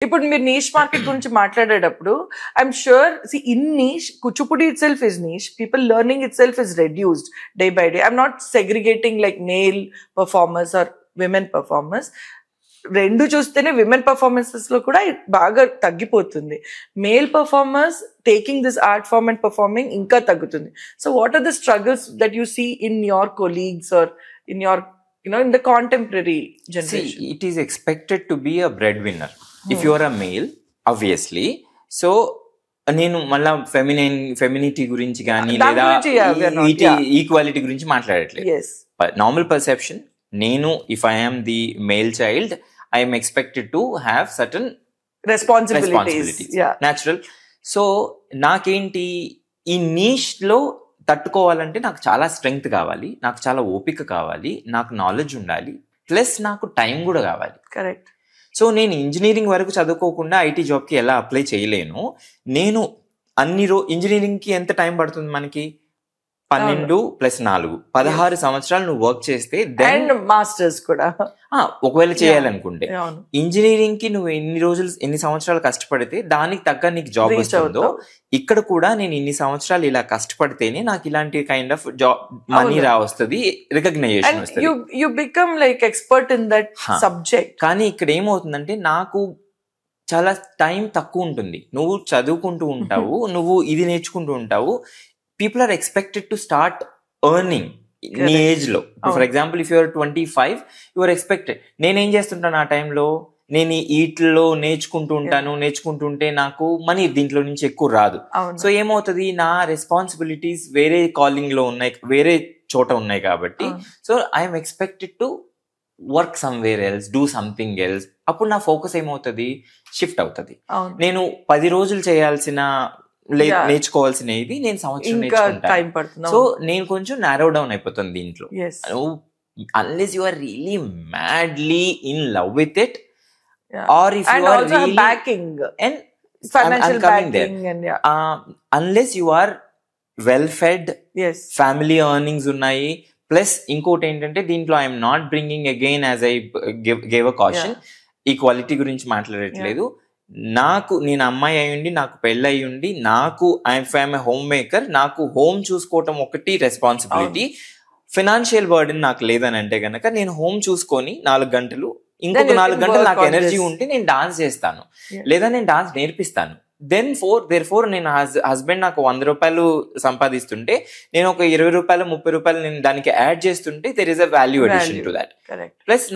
ఇప్పుడు మీరు niche market గురించి మాట్లాడేటప్పుడు I'm sure in niche Kuchipudi itself is niche, people learning itself is reduced day by day. I'm not segregating like male performers or women performers. రెండు చూస్తేనే women performances లో కూడా బాగా తగ్గిపోతుంది. Male performers taking this art form and performing ఇంకా తగ్గుతుంది. So what are the struggles that you see in your colleagues or in your in the contemporary generation? See, it is expected to be a breadwinner. If you are a male, obviously. So, నేను మళ్ళా femininity గురించి కానీ లేదా equality గురించి మాట్లాడట్లేదు. Normal perception, నేను if I am the male child, I'm expected to have certain responsibilities, natural. So నాకేంటి ఈ నీష్ లో తట్టుకోవాలంటే నాకు చాలా స్ట్రెంగ్త్ కావాలి, నాకు చాలా ఓపిక కావాలి, నాకు నాలెడ్జ్ ఉండాలి, ప్లస్ నాకు టైం కూడా కావాలి. కరెక్ట్. సో నేను ఇంజనీరింగ్ వరకు చదువుకోకుండా ఐటీ జాబ్కి ఎలా అప్లై చేయలేను. నేను ఇంజనీరింగ్కి ఎంత టైం పడుతుంది మనకి? 12 + 4 16 సంవత్సరాలు నువ్వు వర్క్ చేస్తే మాస్టర్స్ కూడా ఒకవేళ చేయాలనుకుంటే, ఇంజనీరింగ్ కి నువ్వు ఎన్ని సంవత్సరాలు కష్టపడితే దానికి తగ్గ నీకు జాబ్ వస్తుందో, ఇక్కడ కూడా నేను ఇన్ని సంవత్సరాలు ఇలా కష్టపడితేనే నాకు ఇలాంటి కైండ్ ఆఫ్ జాబ్ మనీ వస్తుంది, రికగ్నైజేషన్ వస్తుంది. You become like expert in that subject. కానీ ఇక్కడ ఏమవుతుందంటే నాకు చాలా టైం తక్కువ ఉంటుంది. నువ్వు చదువుకుంటూ ఉంటావు, నువ్వు ఇది నేర్చుకుంటూ ఉంటావు. People are expected to start earning నీ ఏజ్ లో. For example if you're 25, you are expected. నేనేం చేస్తుంటాను ఆ టైంలో, నేను వీటిలో నేర్చుకుంటుంటే నాకు మనీ దీంట్లో నుంచి ఎక్కువ రాదు. సో ఏమవుతుంది, నా రెస్పాన్సిబిలిటీస్ వేరే కాలింగ్ లో ఉన్నాయి, వేరే చోట ఉన్నాయి కాబట్టి, so I'm expected to work somewhere else, do something else. అప్పుడు నా ఫోకస్ ఏమవుతుంది, షిఫ్ట్ అవుతుంది. నేను 10 రోజులు చేయాల్సిన నేర్చుకోవాల్సినది నేను సంవత్సరం నేర్చుకుంటాను. సో నేను కొంచెం నారో డౌన్ అయిపోతాను దీంట్లో. Unless you are really madly in love with it, or if you are really backing and financial backing, unless you are well fed, family earnings ఉన్నాయి. ప్లస్ ఇంకోటి ఏంటంటే దీంట్లో I'm not bringing again as I gave a caution, equality గురించి మాట్లాడట్లేదు. నేను అమ్మాయి అయ్యుండి, నాకు పెళ్ళి అయ్యుండి, నాకు ఐఎమ్ ఏ హోమ్ మేకర్, నాకు హోమ్ చూసుకోవటం ఒకటి రెస్పాన్సిబిలిటీ. ఫైనాన్షియల్ బర్డెన్ నాకు లేదని అంటే గనక నేను హోమ్ చూసుకొని 4 గంటలు, ఇంకొక 4 గంటలు నాకు ఎనర్జీ ఉంటే నేను డాన్స్ చేస్తాను, లేదా నేను డాన్స్ నేర్పిస్తాను. therefore నేను హస్బెండ్ నాకు 100 రూపాయలు సంపాదిస్తుంటే నేను ఒక 20 రూపాయలు 30 రూపాయలు నేను దానికి యాడ్ చేస్తుంటే there is a value addition to that. Plus